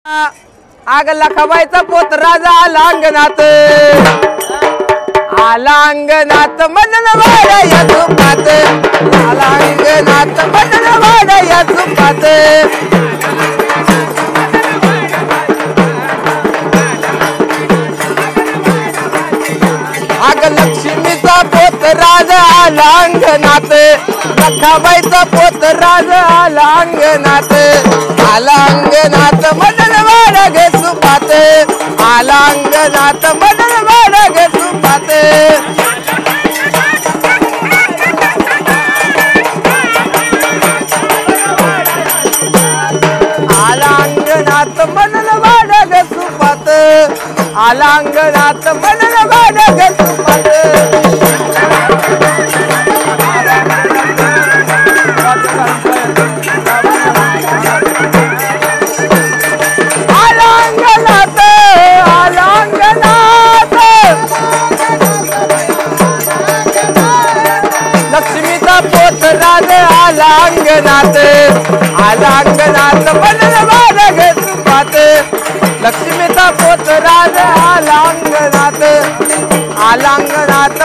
आग लखाबाईचा पोत राजा आला अंगणात मनन वाड्या या झुपात आला अंगणात मनन वाड्या या झुपात आग लक्ष्मीचा पोत राजा आला अंगणात लखाबाईचा पोत राजा आला अंगणात मनन वाड्या घे सुपात आला अंगणात मनन वाड्या घे सुपात आला अंगणात मनन वाड्या घे सुपात आला अंगणात मनन वाड्या घे सुपात लक्ष्मीचा पोत राजा आला अंगणात मनन वाड्या घे सुपात लक्ष्मीचा पोत राजा आला अंगणात